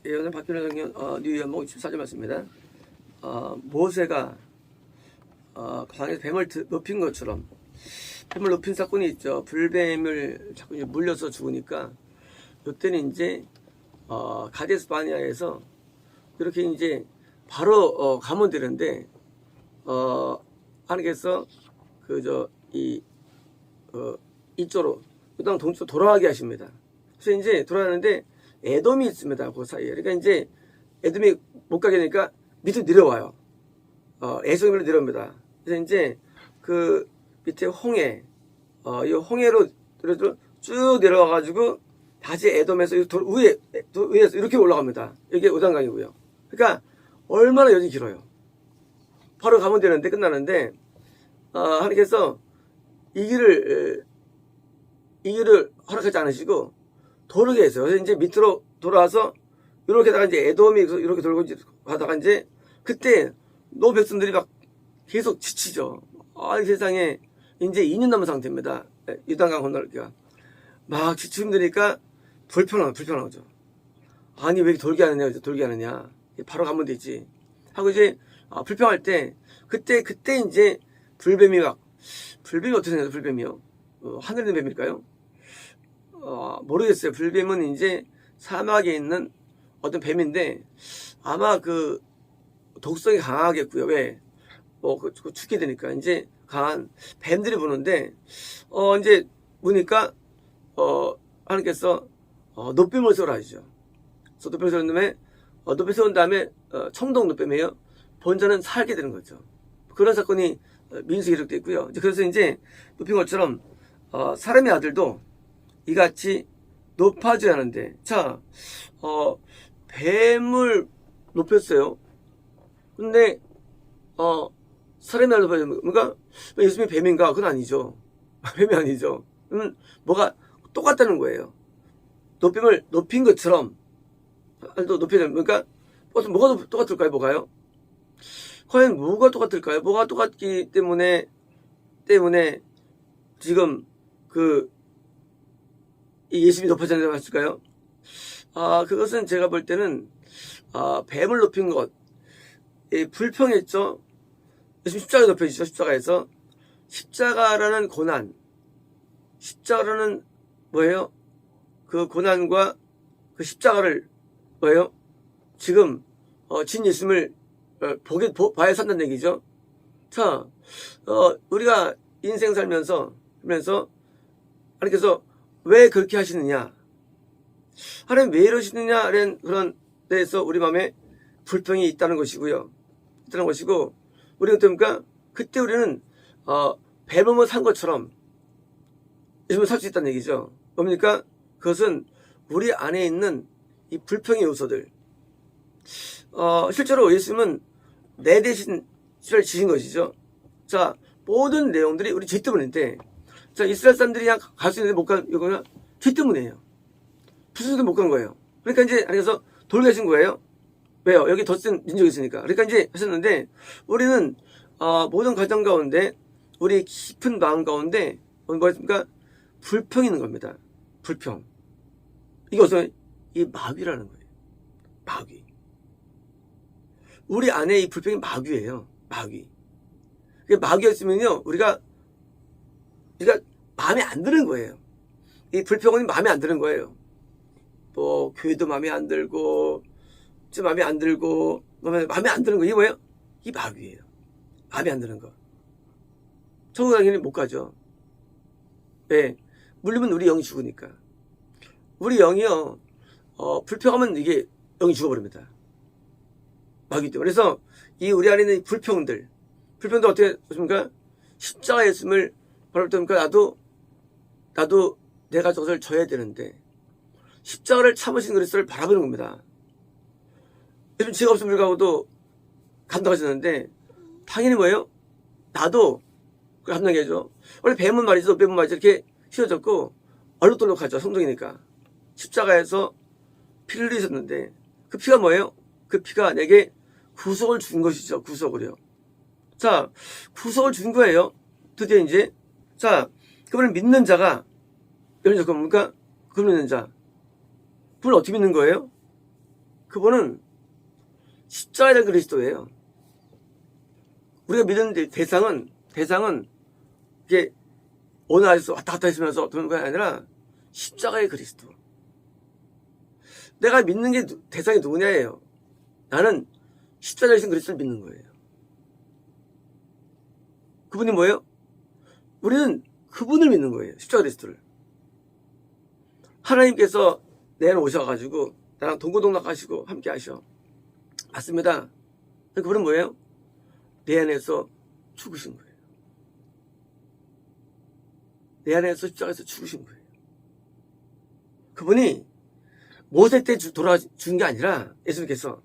예, 오늘 박근혜 성경 뉴연목 14절 말씀입니다. 모세가 강에서 뱀을 높인 것처럼 뱀을 높인 사건이 있죠. 불뱀을 자꾸 이제 물려서 죽으니까 이때는 이제 가데스 바네아에서 이렇게 이제 바로 가면 되는데 하나님께서 이쪽으로 그다음 동쪽으로 돌아가게 하십니다. 그래서 이제 돌아가는데 에돔이 있습니다. 그 사이에. 그러니까 이제 에돔이 못 가게 되니까 밑으로 내려와요. 에돔으로 내려옵니다. 그래서 이제 그 밑에 홍해, 이 홍해로 쭉 내려와가지고 다시 에돔에서 위에서 이렇게 올라갑니다. 이게 요단강이고요. 그러니까 얼마나 여전히 길어요. 바로 가면 되는데 끝나는데 하나님께서 이 길을 허락하지 않으시고 도르게 했어요. 그래서 이제 밑으로 돌아와서 이렇게다가 이제 에돔이 이렇게 돌고 가다가 이제 그때 노 백성들이 막 계속 지치죠. 이 세상에 이제 2년 남은 상태입니다. 요단강 건너기가 막 지치고 힘드니까 불편하죠. 아니 왜 이렇게 돌게 하느냐. 바로 가면 되지 하고 이제 불평할 때 그때 이제 불뱀이 어떻게 생겨요? 불뱀이요? 하늘에 있는 뱀일까요? 모르겠어요. 불뱀은 이제 사막에 있는 어떤 뱀인데 아마 그 독성이 강하겠고요. 왜? 죽게 되니까 이제 강한 뱀들이 부는데 이제 보니까 하나님께서 노뱀을 쏘라 하시죠. 그래서 노뱀을 쏘는 다음에 노뱀 쏘는 다음에 청동 노뱀이에요. 본전은 살게 되는 거죠. 그런 사건이 민수기에 기록되어 있고요. 그래서 이제 높인 것처럼 사람의 아들도 이같이 높아져야 하는데, 자, 뱀을 높였어요. 근데, 사람이 높아져야 뭔가, 예수님이 뱀인가? 그건 아니죠. 뱀이 아니죠. 뭐가 똑같다는 거예요. 노뱀을 높인 것처럼, 또 높이는, 그러니까, 뭐가 똑같을까요? 뭐가요? 과연 뭐가 똑같을까요? 뭐가 똑같기 때문에, 지금, 이 예수님이 높아졌다고 했을까요? 그것은 제가 볼 때는, 뱀을 높인 것, 불평했죠? 예수님 십자가에 높여지죠, 십자가에서. 십자가라는 고난, 십자가라는 뭐예요? 그 고난과 그 십자가를 뭐예요? 지금, 진 예수님을 봐야 산다는 얘기죠. 자, 우리가 인생 살면서, 하나님께서 왜 그렇게 하시느냐? 하나님 왜 이러시느냐라는 그런 데에서 우리 마음에 불평이 있다는 것이고요. 우리가 어떻습니까? 그때 우리는 뱀을 산 것처럼 예수님을 살 수 있다는 얘기죠. 뭡니까? 그것은 우리 안에 있는 이 불평의 요소들. 실제로 예수님은 내 대신 죄를 지신 것이죠. 자, 모든 내용들이 우리 죄 때문인데, 자, 이스라엘 사람들이 그냥 갈 수 있는데 못 간 이거는 죄 때문이에요. 부수도 못 간 거예요. 그러니까 이제 그래서 돌게 하신 거예요. 왜요? 여기 더 센 민족이 있으니까. 그러니까 이제 하셨는데 우리는 모든 과정 가운데 우리 깊은 마음 가운데 뭐였습니까? 불평이 있는 겁니다. 불평. 이게 어서 이 마귀라는 거예요. 마귀. 우리 안에 이 불평이 마귀예요. 마귀. 마귀였으면요 우리가 마음에 안 드는 거예요. 이 불평은 마음에 안 드는 거예요. 뭐 교회도 마음에 안 들고 마음에 안 들고 마음에 안 드는 거 이게 뭐예요? 이 마귀예요. 마음에 안 드는 거. 천국 가기는 못 가죠. 왜? 물리면 우리 영이 죽으니까. 우리 영이요 불평하면 이게 영이 죽어버립니다. 마귀 때문에. 그래서 이 우리 안에 있는 불평들 어떻게 하십니까? 십자가에 있음을 바라볼 때니까 나도 내가 저것을 져야 되는데 십자가를 참으신 그리스도를 바라보는 겁니다. 요즘 죄가 없음 불구하고도 감당하셨는데 당연히 뭐예요? 나도 감당해야죠. 원래 뱀은 말이죠. 이렇게 휘어졌고 얼룩덜룩하죠. 성동이니까. 십자가에서 피를 흘리셨는데 그 피가 뭐예요? 그 피가 내게 구속을 준 것이죠. 구속을요. 자, 구속을 준 거예요. 드디어 이제. 자, 그분을 믿는 자가 여러분 뭡니까? 그분을 믿는 자. 그분을 어떻게 믿는 거예요? 그분은 십자가에 대한 그리스도예요. 우리가 믿는 대상은 이게 어느 나라에서 왔다 갔다 했으면서 도는 게 아니라 십자가의 그리스도. 내가 믿는 게 대상이 누구냐예요. 나는 십자가에 신 그리스도를 믿는 거예요. 그분이 뭐예요? 우리는 그분을 믿는 거예요. 십자가 그리스도를. 하나님께서 내 안에 오셔가지고 나랑 동고동락하시고 함께 하셔. 맞습니다. 그분은 뭐예요? 내 안에서 죽으신 거예요. 내 안에서 십자가에서 죽으신 거예요. 그분이 모세 때 돌아준 게 아니라 예수님께서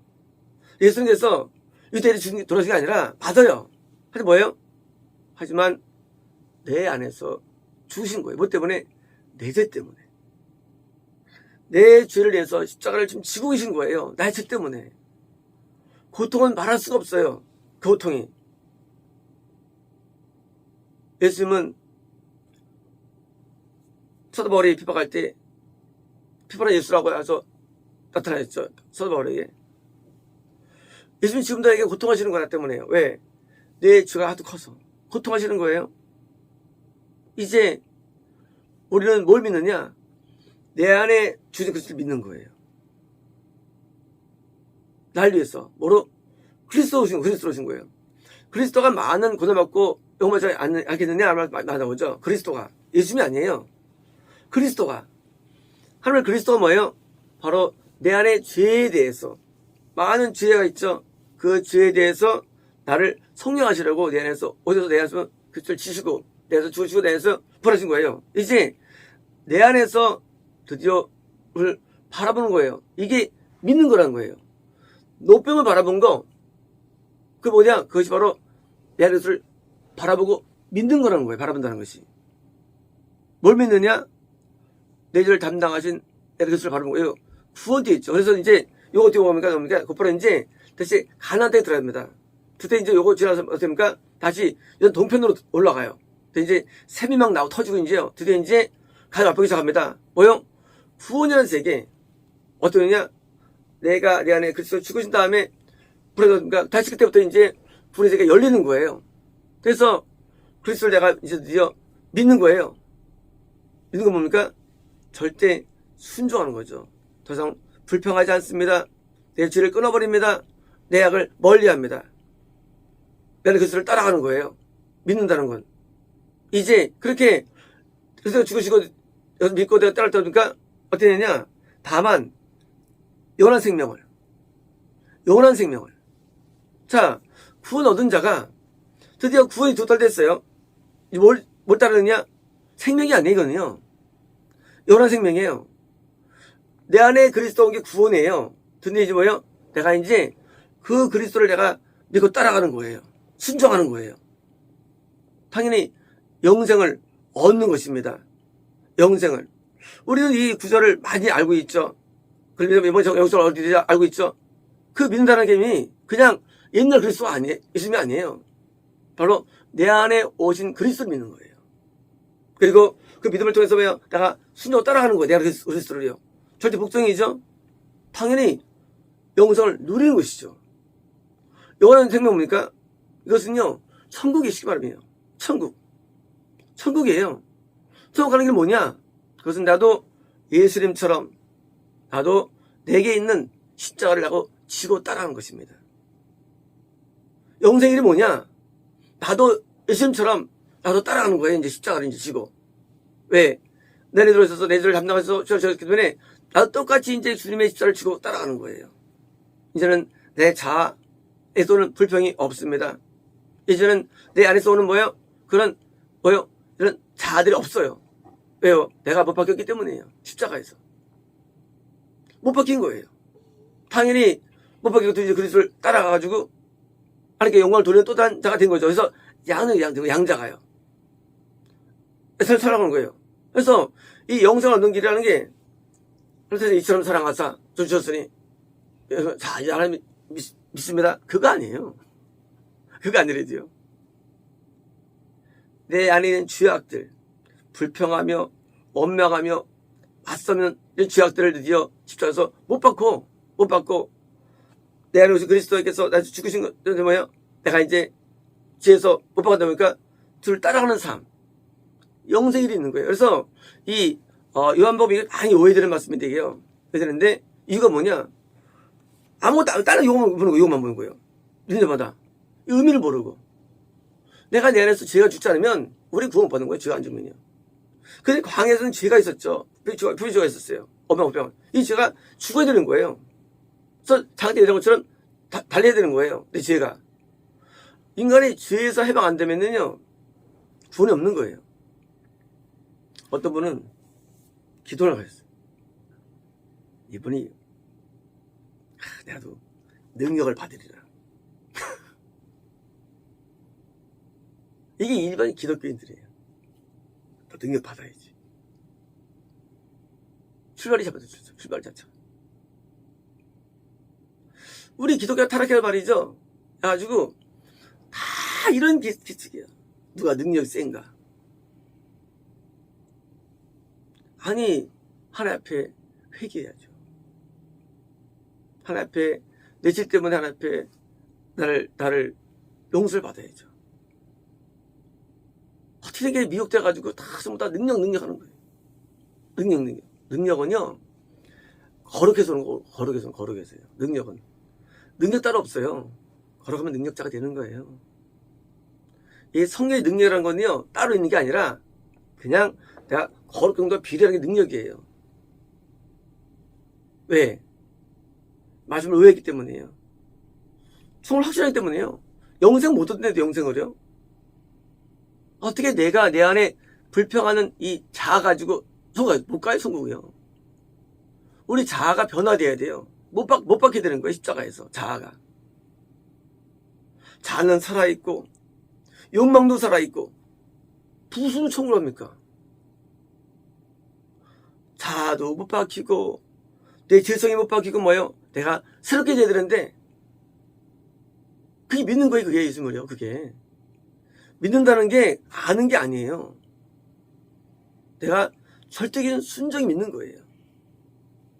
유대 때 돌아준 게 아니라 맞아요. 하지만 뭐예요? 하지만 내 안에서 죽으신 거예요. 뭐 때문에? 내 죄 때문에. 내 죄를 위해서 십자가를 지금 지고 계신 거예요. 나의 죄 때문에. 고통은 말할 수가 없어요. 그 고통이. 예수님은 사도 바울이 핍박할 때 핍박한 예수라고 해서 나타나셨죠. 사도 바울에게. 예수님 지금도 나에게 고통하시는 거나 때문에요. 왜? 내 죄가 하도 커서 고통하시는 거예요. 이제 우리는 뭘 믿느냐? 내 안에 주신 그리스도를 믿는 거예요. 날 위해서 뭐로? 그리스도로 오신 거예요. 그리스도가 많은 고난을 받고 영원하지 않겠느냐 말하죠. 그리스도가 예수님이 아니에요. 그리스도가 하나님의 그리스도가 뭐예요? 바로 내 안에 죄에 대해서 많은 죄가 있죠. 그 죄에 대해서 나를 성령하시려고 내 안에서 오셔서 내 안에서 그리스도를 지시고 내 안에서 죽으시고 내 안에서 부활하신 거예요. 이제 내 안에서 드디어 를 바라보는 거예요. 이게 믿는 거라는 거예요. 노병을 바라본 거 그게 뭐냐? 그것이 바로 내 안에서를 바라보고 믿는 거라는 거예요. 바라본다는 것이. 뭘 믿느냐? 내 죄를 담당하신 내 그리스도를 바라보는 거예요. 구원되어 있죠. 그래서 이제 요거 어떻게 뭡니까? 곧바로 이제 다시 가나안 땅에 들어야 됩니다. 그때 이제 요거 지나서 어떻게 됩니까? 다시 동편으로 올라가요. 이제 샘이 막 나고 터지고 이제요. 드디어 이제 가나안 앞보기 시작합니다. 뭐요? 구원이라는 세계. 어떤 거냐? 내가 내 안에 그리스도 죽으신 다음에 그러니까 다시 그때부터 이제 구원의 세계가 열리는 거예요. 그래서 그리스도를 내가 이제 드디어 믿는 거예요. 믿는 건 뭡니까? 절대 순종하는 거죠. 더 이상 불평하지 않습니다. 내 죄를 끊어버립니다. 내 악을 멀리합니다. 나는 그리스도를 따라가는 거예요. 믿는다는 건. 이제 그렇게 그리스도가 죽으시고 믿고 내가 따라갈 때 보니까 어떻게 되냐? 다만 영원한 생명을. 자, 구원 얻은 자가 드디어 구원이 도달됐어요. 뭘 따르느냐? 생명이 아니에요, 이거는요. 영원한 생명이에요. 내 안에 그리스도 온 게 구원이에요. 근데 이제 뭐예요? 내가 이제 그 그리스도를 내가 믿고 따라가는 거예요. 순종하는 거예요. 당연히 영생을 얻는 것입니다. 영생을. 우리는 이 구절을 많이 알고 있죠. 그러면 이번 영생을 어디지 알고 있죠. 그 믿는다는 개념이 그냥 옛날 그리스도가 아니에요. 예수님이 아니에요. 바로 내 안에 오신 그리스도를 믿는 거예요. 그리고 그 믿음을 통해서 뭐예요? 내가 순종을 따라가는 거예요. 내가 그리스도를요. 절대 복종이죠. 당연히 영생을 누리는 것이죠. 영원한 생명 뭡니까? 이것은요, 천국의 시발이에요. 천국이에요. 천국 가는 게 뭐냐? 그것은 나도 예수님처럼 나도 내게 있는 십자가를 하고 지고 따라가는 것입니다. 영생일이 뭐냐? 나도 예수님처럼 나도 따라가는 거예요. 이제 십자가를 이제 지고. 왜? 내 안에 들어있어서 내 죄를 담당해서 저렇기 때문에 나도 똑같이 이제 주님의 십자가를 지고 따라가는 거예요. 이제는 내 자아에서는 불평이 없습니다. 이제는 내 안에서 오는 뭐예요? 그런 이런 자아들이 없어요. 왜요? 내가 못 박혔기 때문이에요. 십자가에서. 못 박힌 거예요. 당연히 못 박히고 이제 그리스도를 따라가가지고 하나님께 영광을 돌리는 또 다른 자가 된 거죠. 그래서 양자가요. 살아가는 거예요. 그래서 이 영생을 얻는 길이라는 게 그래서 이처럼 사랑하사 주셨으니 자 이제 하나님 믿습니다. 그거 아니에요. 그거 아니래도요. 내 안에 있는 죄악들, 불평하며 원망하며 맞서면 이 죄악들을 드디어 십자가에서 못 받고 내 안에 오신 그리스도께서 나 죽으신 것 뭐예요? 내가 이제 죄에서 못 박았다 보니까 주를 따라가는 삶, 영생이 있는 거예요. 그래서 이 요한복음이 많이 오해되는 말씀인데 이게요. 오해되는데 이유가 뭐냐? 아무것도 다른 이것만 보는 거예요. 이것만 보는 거예요. 믿는 의미를 모르고 내가 내 안에서 죄가 죽지 않으면 우리 구원 못 받는 거예요. 죄가 안 죽으면요. 근데 광야에서는 죄가 있었죠. 불의죄가 있었어요. 어명어병. 이 죄가 죽어야 되는 거예요. 그래서 장대 이런 것처럼 달려야 되는 거예요. 근데 죄가 인간이 죄에서 해방 안 되면은요 구원이 없는 거예요. 어떤 분은 기도를 하셨어요. 이분이 내가도 능력을 받으리라. 이게 일반 기독교인들이에요. 또 능력 받아야지. 출발이 잡아줬죠. 출발 자체가. 우리 기독교가 타락할 말이죠. 그래가지고 다 이런 기특이야. 누가 능력이 센가? 아니 하나님 앞에 회개해야죠. 하나님 앞에 내 죄 때문에 하나님 앞에 나를 용서를 받아야죠. 어떻게 된 게 미혹돼가지고 다 전부 다 능력 하는 거예요. 능력은요 거룩해서 거룩해서요. 능력 따로 없어요. 거룩하면 능력자가 되는 거예요. 이 성령의 능력이라는 건요 따로 있는 게 아니라 그냥 내가 거룩한 것과 비례하는 게 능력이에요. 왜? 말씀을 의했기 때문이에요. 총을 확실하기 때문이에요. 영생 못 얻는데도 영생을요? 어떻게 내가 내 안에 불평하는 이 자아 가지고 못 가요, 천국이요. 우리 자아가 변화돼야 돼요. 못 받게 되는 거예요, 십자가에서. 자아가. 자아는 살아있고, 욕망도 살아있고, 무슨 천국을 합니까? 자아도 못 박히고, 내 죄성이 못 박히고, 뭐요? 내가 새롭게 돼야 되는데, 그게 믿는 거예요, 그게 예수님을요, 그게. 믿는다는 게 아는 게 아니에요. 내가 절대적인 순종이 믿는 거예요.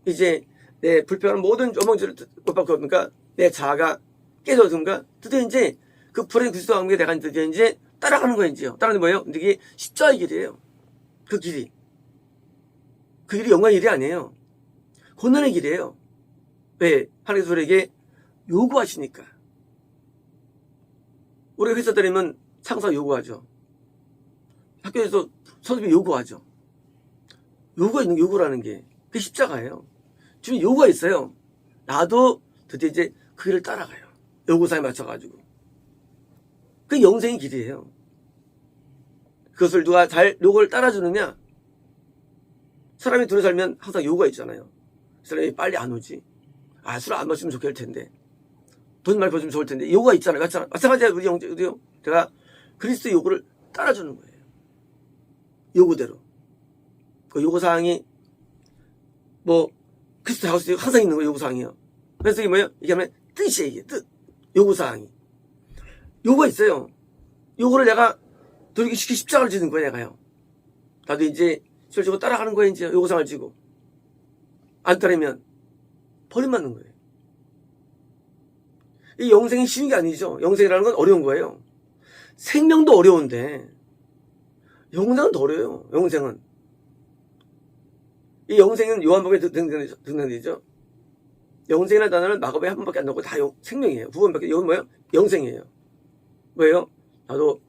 이제 내 불평하는 모든 어멍지를 못 받고 그러니까 내 자아가 깨져든가 드디어 이제 그 불의 그리스도와 함께 내가 드디어 이제 따라가는 거예요. 이제요. 따라가는 뭐예요? 근데 이게 십자가의 길이에요. 그 길이 영광의 길이 아니에요. 고난의 길이에요. 왜? 하나님께서 우리에게 요구하시니까. 우리가 회사 다니면 상사 요구하죠. 학교에서 선생님이 요구하죠. 요구가 있는 요구라는 게 그게 십자가예요. 지금 요구가 있어요. 나도 드디어 이제 그 길을 따라가요. 요구사에 맞춰가지고. 그게 영생의 길이에요. 그것을 누가 잘 요구를 따라주느냐? 사람이 둘이 살면 항상 요구가 있잖아요. 사람이 빨리 안 오지. 술 안 마시면 좋겠을 텐데. 돈 많이 벌면 좋을 텐데. 요구가 있잖아요. 마찬가지야, 우리요. 제가 그리스도의 요구를 따라주는 거예요. 요구대로. 그 요구사항이, 그리스도 하우스에 항상 있는 거예요, 요구사항이요. 그래서 이게 뭐예요? 이게 하면 뜻이에요, 이게 뜻. 요구사항이. 요구가 있어요. 요구를 내가 돌이키기 십자가를 지는 거예요, 내가요. 나도 이제 실제로 따라가는 거예요, 이제 요구사항을 지고. 안 따르면 버림받는 거예요. 이 영생이 쉬운 게 아니죠. 영생이라는 건 어려운 거예요. 생명도 어려운데 영생은 더 어려워요. 영생은. 이 영생은 요한복음에 등장되죠. 영생이라는 단어는 마가복음에 한 번밖에 안 나오고 다 생명이에요. 구원밖에. 이건 뭐예요? 영생이에요. 뭐예요? 나도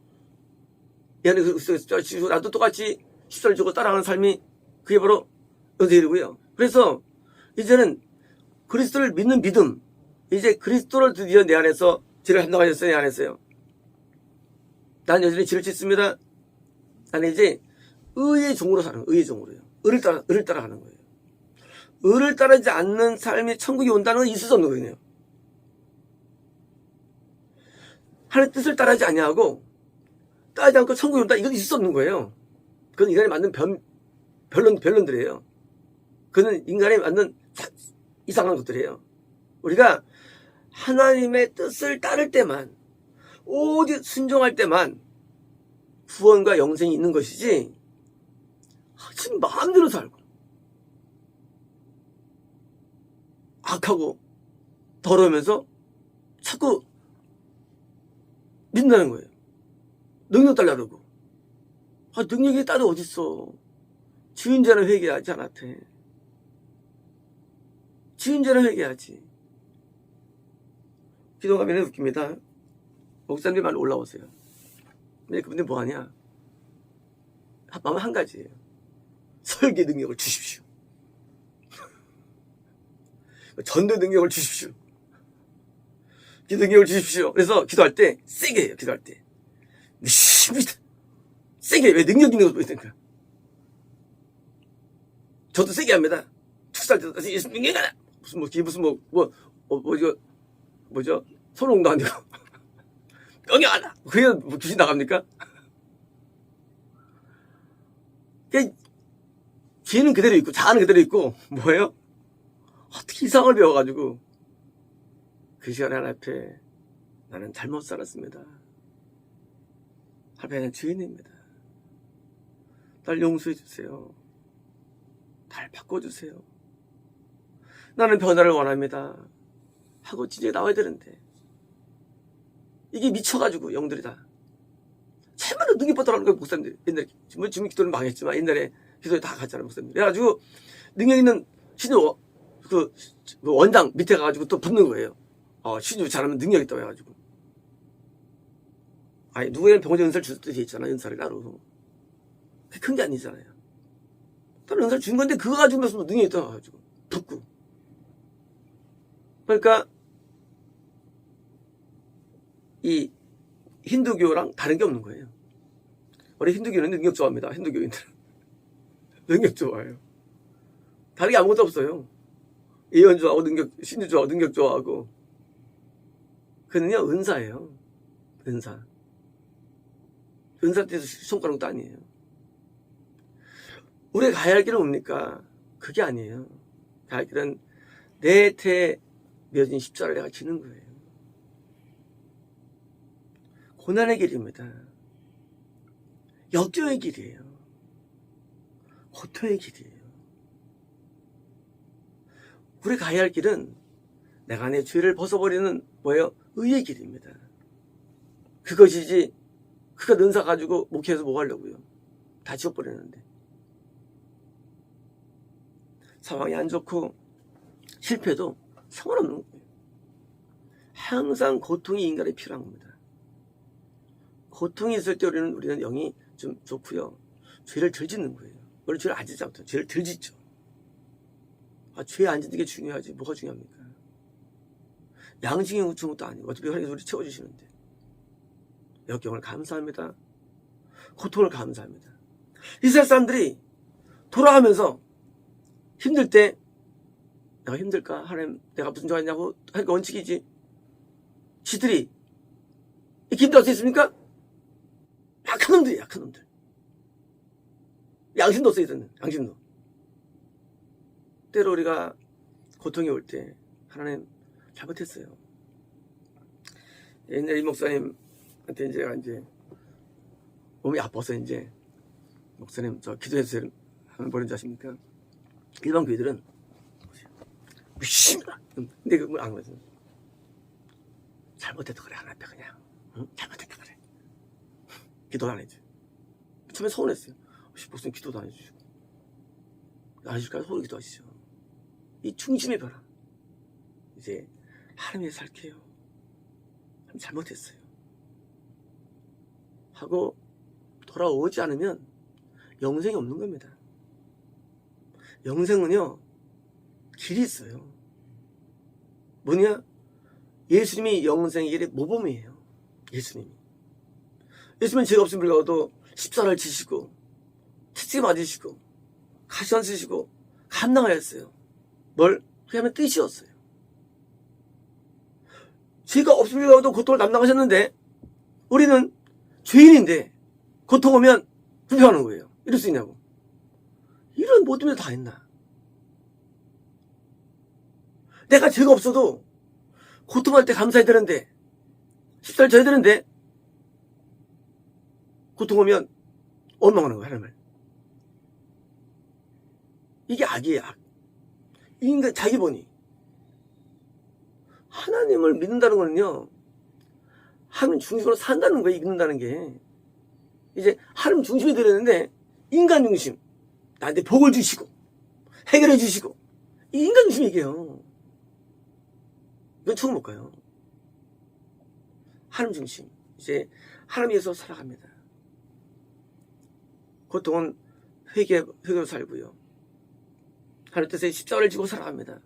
이 안에 십자가를 지고 나도 똑같이 십자가를 지고 따라가는 삶이 그게 바로 영생이고요. 그래서 이제는 그리스도를 믿는 믿음, 이제 그리스도를 드디어 내 안에서 죄를 감당하셨어요. 내 안에서요. 난 여전히 죄를 짓습니다. 나는 이제 의의 종으로 사는 거예요. 의의 종으로요. 의를 따라가는 거예요. 의를 따르지 않는 삶이 천국이 온다는 건 있을 수 없는 거예요. 하나님의 뜻을 따르지 아니하고 따르지 않고 천국이 온다, 이건 있을 수 없는 거예요. 그건 인간이 만든 변론들이에요. 그건 인간이 만든 이상한 것들이에요. 우리가 하나님의 뜻을 따를 때만, 오직 순종할 때만 구원과 영생이 있는 것이지, 지금 마음대로 살고 악하고 더러우면서 자꾸 믿는다는 거예요. 능력 달라고. 아, 능력이 따로 어딨어. 주인자는 회개하지 않았대. 주인자는 회개하지. 기도 가면 웃깁니다. 목사님들 많이 올라오세요. 근데 그분들 뭐하냐? 마음은 한 가지예요. 설계 능력을 주십시오. 전도 능력을 주십시오. 기도 능력을 주십시오. 그래서 기도할 때 세게 해요. 기도할 때 세게 해요. 왜 능력 있는 거 보이니까. 저도 세게 합니다. 축사할 때도 예수 능력하라. 뭐죠? 손흥도 아니고 명령하라. 그게 뭐 귀신 나갑니까? 죄는 그대로 있고 자아는 그대로 있고 뭐예요? 어떻게 이상을 배워가지고 그 시간에 하나님 앞에 나는 잘못 살았습니다. 하나님은 죄인입니다. 날 용서해 주세요. 날 바꿔주세요. 나는 변화를 원합니다. 하고 진짜 나와야 되는데 이게 미쳐가지고 영들이 다 참말로 능력 받더라는 거예요. 목사님들 옛날에 지금 기도는 망했지만 옛날에 기도에 다 갔잖아요. 목사님들. 그래가지고 능력 있는 신우 그 원장 밑에 가가지고 또 붙는 거예요. 신우 잘하면 능력 있다고 해가지고. 아니 누구에는 병원에 은사를 줄 수도 있잖아. 은사를 따로. 그게 큰 게 아니잖아요. 다른 은사를 준 건데 그거 가지고 무슨 능력이 있다고 해가지고 붙고. 그러니까 이 힌두교랑 다른 게 없는 거예요. 우리 힌두교는 능력 좋아합니다. 힌두교인들은 능력 좋아해요. 다른 게 아무것도 없어요. 예언 좋아하고 신유 좋아하고 능력 좋아하고. 그는요 은사예요. 은사. 은사 때도 손가락도 아니에요. 우리가 가야 할 길은 뭡니까? 그게 아니에요. 가야 할 길은 내 태 맺은 십자가를 내가 지는 거예요. 고난의 길입니다. 역경의 길이에요. 고통의 길이에요. 우리 가야 할 길은 내가 내 죄를 벗어버리는 뭐예요? 의의 길입니다. 그것이지 그가 은사 가지고 목회해서 뭐 하려고요? 다 지워버리는데. 상황이 안 좋고 실패도 상관없는 거예요. 항상 고통이 인간에 필요한 겁니다. 고통이 있을 때 우리는 영이 좀 좋고요. 죄를 덜 짓는 거예요. 원래 죄를 안 짓지 않거든요. 죄를 덜 짓죠. 죄 안 짓는 게 중요하지. 뭐가 중요합니까? 양심이 묻힌 것도 아니고 어차피 하나님께서 우리 채워주시는데. 역경을 감사합니다. 고통을 감사합니다. 이스라엘 사람들이 돌아가면서 힘들 때 내가 힘들까? 하나님 내가 무슨 죄가 있냐고 하니까 원칙이지. 지들이 이렇게 힘들할 수 있습니까? 약한 놈들이야. 약한 놈들. 양심도 없어야 되는 양심도. 때로 우리가 고통이 올 때 하나님 잘못했어요. 옛날에 이 목사님한테 이제 몸이 아파서 이제 목사님 저 기도해주세요 하면 뭐라는 줄 아십니까? 일반 교회들은 무심이다. 근데 그걸 안 거죠. 잘못했다 그래 하나 앞에 그냥 응? 잘못했다 그래. 기도도 안 해줘. 처음에 서운했어요. 목사님 기도도 안 해주시고 안 해줄까요? 서울 기도하시죠. 이 중심의 변화. 이제 하나님의 살게요. 잘못했어요. 하고 돌아오지 않으면 영생이 없는 겁니다. 영생은요 길이 있어요. 뭐냐? 예수님이 영생의 길의 모범이에요. 예수님은 죄가 없음 불구하고도 십자가를 지시고 채찍 맞으시고 가시관 쓰시고 감당하였어요. 뭘? 그게 하면 뜻이었어요. 죄가 없음 불구하고도 고통을 감당하셨는데 우리는 죄인인데 고통 오면 불평하는 거예요. 이럴 수 있냐고. 이런 모든 걸 다 했나? 내가 죄가 없어도 고통할 때 감사해야 되는데 십자가를 져야 되는데 고통 오면 원망하는 거야. 하나님을. 이게 악이에요. 악. 인간 자기 본이 하나님을 믿는다는 거는요, 하나님 중심으로 산다는 거예요. 믿는다는 게. 이제 하나님 중심이 되려는데 인간 중심, 나한테 복을 주시고 해결해 주시고, 이 인간 중심 얘기예요. 이건 처음 못 가요. 하나님 중심, 이제 하나님 위해서 살아갑니다. 고통은 회개로 살고요, 하나님 뜻에 십자가를 지고 살아갑니다.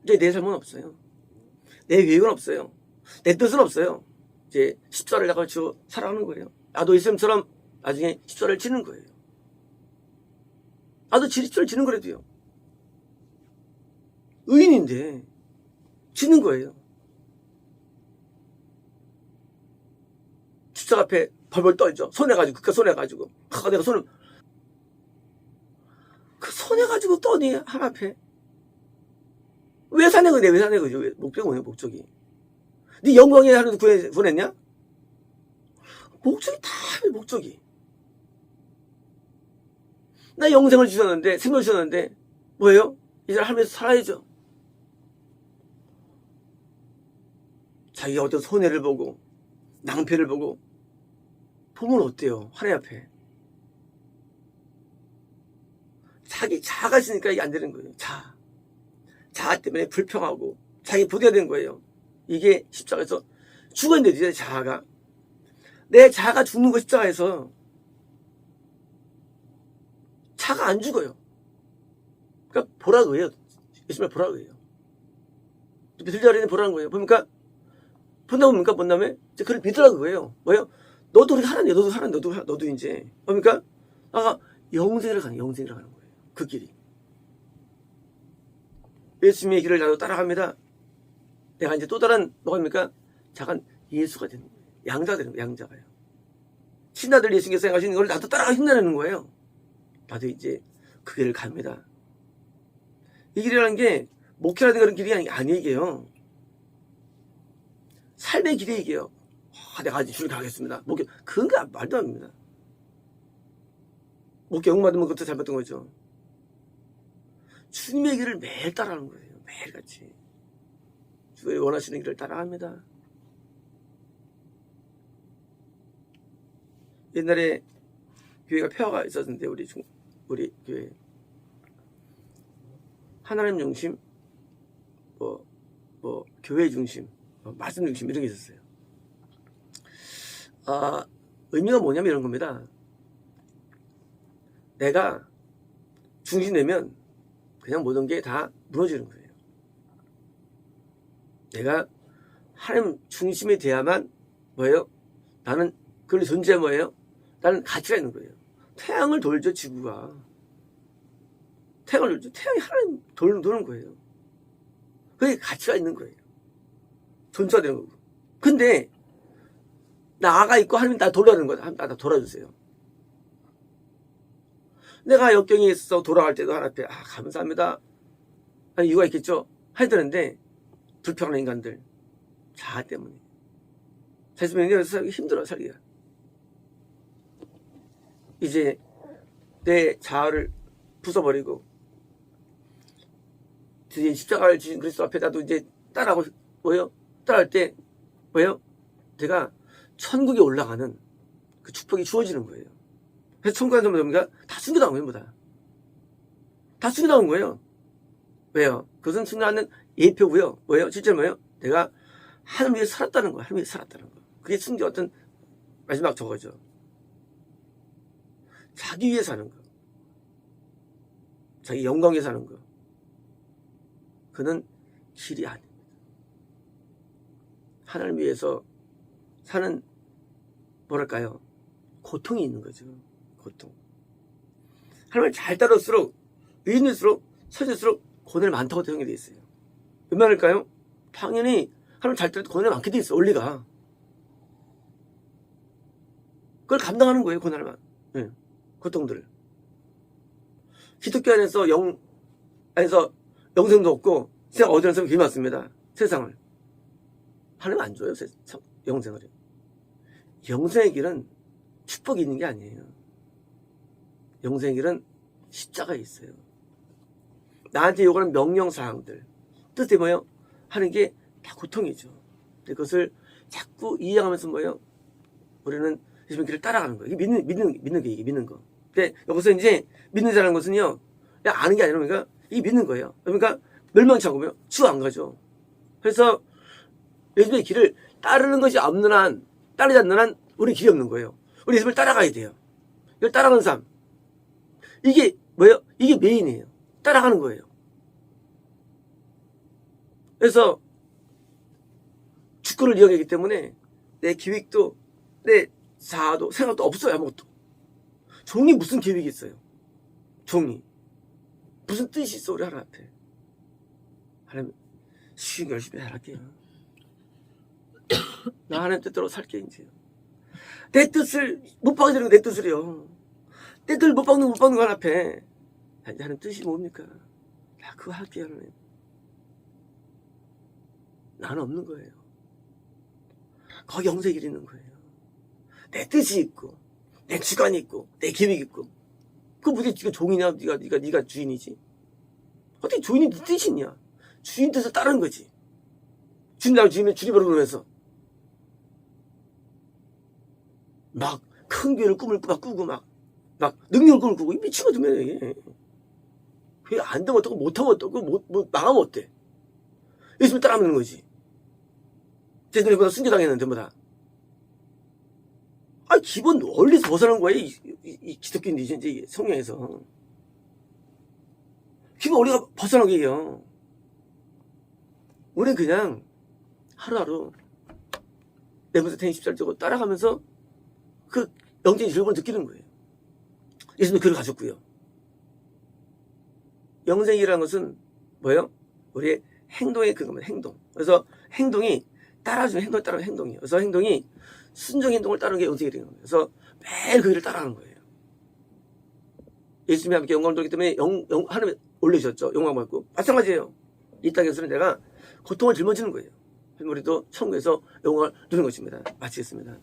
이제 내 삶은 없어요. 내 계획은 없어요. 내 뜻은 없어요. 이제 십자가를 내가 지고 살아가는 거예요. 나도 예수님처럼 나중에 십자가를 지는 거예요. 나도 십자가를 지는 거라도요, 의인인데 지는 거예요. 십자가 앞에 벌벌 떨죠. 손해가지고, 그니까 손해가지고. 내가 그 손해가지고 떠니, 하나 앞에. 왜 사는 거냐, 왜 사는 거죠? 목적이 뭐냐, 목적이. 네 영광에 하나도 구했냐? 목적이 다 목적이. 나 영생을 주셨는데, 생명을 주셨는데, 뭐예요? 이제 하면서 살아야죠. 자기가 어떤 손해를 보고, 낭패를 보고, 보면 어때요? 하나님 앞에. 자기 자아가 있으니까 이게 안 되는 거예요. 자아 때문에 불평하고, 자기 부대가 된 거예요. 이게 십자가에서 죽었는데, 내 자아가. 내 자아가 죽는 거 십자가에서. 자아가 안 죽어요. 그러니까 보라고 해요. 예수님을 보라고 해요. 들자리는 보라는 거예요. 보니까, 본다고 뭡니까? 본 다음에, 이제 그걸 믿으라고 그래요. 뭐예요? 너도 우리 하나님, 너도 이제. 그러니까, 영생을 가는 거예요. 그 길이. 예수님의 길을 나도 따라갑니다. 내가 이제 또 다른, 뭐입니까? 작은 예수가 되는 거예요. 양자가 되는 거예요, 양자가요. 신하들 예수님께서 생각하시는 걸 나도 따라가 힘내는 거예요. 나도 이제 그 길을 갑니다. 이 길이라는 게, 목회라는 그런 길이 아니에요. 삶의 길이 이게요. 내가 아직 줄 가겠습니다. 목회, 그건 말도 안 됩니다. 목회 영받으면 그것도 잘못된 거죠. 주님의 길을 매일 따라하는 거예요. 매일같이. 주의 원하시는 길을 따라갑니다. 옛날에 교회가 폐허가 있었는데, 우리 교회. 하나님 중심, 교회 중심, 말씀 중심, 이런 게 있었어요. 의미가 뭐냐면 이런 겁니다. 내가 중심되면 그냥 모든 게 다 무너지는 거예요. 내가 하나님 중심이 돼야만 뭐예요? 나는 그 존재 뭐예요? 나는 가치가 있는 거예요. 태양을 돌죠, 지구가. 태양을 돌죠. 태양이 하나님 도는 거예요. 그게 가치가 있는 거예요. 존재가 되는 거고. 근데 나가 있고 하나님 나 돌아가는 거다. 나 돌아주세요. 내가 역경에 있어서 돌아갈 때도 하나 앞에 감사합니다. 아니, 이유가 있겠죠. 해야 되는데 불평하는 인간들, 자아 때문에. 자신이 살기 힘들어, 살기가. 이제 내 자아를 부숴버리고 드디어 십자가를 지신 그리스도 앞에 나도 이제 따라하고 따라할 때 제가 천국에 올라가는 그 축복이 주어지는 거예요. 그래서 천국에 가서 뭡니까? 다 숨겨나온 거예요, 뭐다. 다 숨겨나온 거예요. 왜요? 그것은 숨겨나는 예표고요. 실제로 내가 하나님 위해 살았다는 거야. 하나님 위해 살았다는 거. 그게 숨겨왔던 마지막 저거죠. 자기 위해 사는 거. 자기 영광 위해 사는 거. 그는 길이 아닙니다. 하나님 위해서 사는, 뭐랄까요? 고통이 있는 거죠. 고통. 하나님을 잘 따를수록, 의인일수록, 선일수록 고난이 많다고 되어 있어요. 왜 말일까요? 당연히 하나님 잘 따를 때 고난이 많게 돼 있어, 원리가. 그걸 감당하는 거예요, 고난을. 네. 고통들을. 기독교 안에서 영생도 없고 세상 어디에서 길이 많습니다. 세상을. 하나님 안 줘요, 영생을. 영생의 길은 축복이 있는 게 아니에요. 영생의 길은 십자가에 있어요. 나한테 요구하는 명령사항들. 뜻이 뭐예요? 하는 게 다 고통이죠. 근데 그것을 자꾸 이해하면서 뭐예요? 우리는 예수님의 길을 따라가는 거예요. 이게 믿는 게 이게 믿는 거. 근데 여기서 이제 믿는 자라는 것은요, 그냥 아는 게 아니라 그러니까 이게 믿는 거예요. 그러니까 멸망치 않고요, 치유 안 가죠. 그래서 예수님의 길을 따르는 것이 없는 한, 따르지 않는 한, 우리 길이 없는 거예요. 우리 예수님을 따라가야 돼요. 이걸 따라가는 삶. 이게 뭐예요? 이게 메인이에요. 따라가는 거예요. 그래서 주권을 이용하기 때문에 내 계획도 내 자아도 생각도 없어요. 아무것도. 종이 무슨 계획이 있어요? 종이 무슨 뜻이 있어 우리 하나님 앞에. 하나님 쉬운 열심히 할게요. 나 하나님 뜻대로 살게 이제. 내 뜻을 못 박게 되는 거 내 뜻을요. 내 뜻을 못 박는 거 하나님 앞에. 이제 하나님 뜻이 뭡니까? 나 그거 할게요 하나님. 나는 없는 거예요. 거기 영생의 길이 있는 거예요. 내 뜻이 있고, 내 주관이 있고, 내 계획이 있고. 그 무슨 네가 종이냐? 네가 주인이지. 어떻게 주인이 네 뜻이 있냐? 주인 뜻을 따르는 거지. 주인 나를 주인을 주님으로 그러면서 막 큰 교회를 꿈을 꾸고 막 능력을 꿈을 꾸고 미치거든요. 이게. 그게 안 되면 어떡하고 못하면 어떡하고 망하면 어때? 예수님 따라하는 거지. 제 눈에보다 순교당했는데 전부 다. 아, 기본 원리에서 벗어난 거예요. 이 기독교인들이 이제 성경에서. 기본 원리가 벗어난 거예요. 우리는 그냥 하루하루 내 모습 태행 14절 따라가면서 그 영적인 즐거움을 느끼는 거예요. 예수님도 그를 가졌고요. 영생이라는 것은 뭐예요? 우리의 행동의 그겁니다. 행동. 그래서 행동이 따라주는 행동을 따르는 행동이에요. 그래서 행동이 순종 행동을 따르는 게 영생이 되는 거예요. 그래서 매일 그 길을 따라가는 거예요. 예수님이 함께 영광을 돌기 때문에 하나님이 올려주셨죠. 영광 받고. 마찬가지예요. 이 땅에서는 내가 고통을 짊어지는 거예요. 우리도 천국에서 영광을 누리는 것입니다. 마치겠습니다.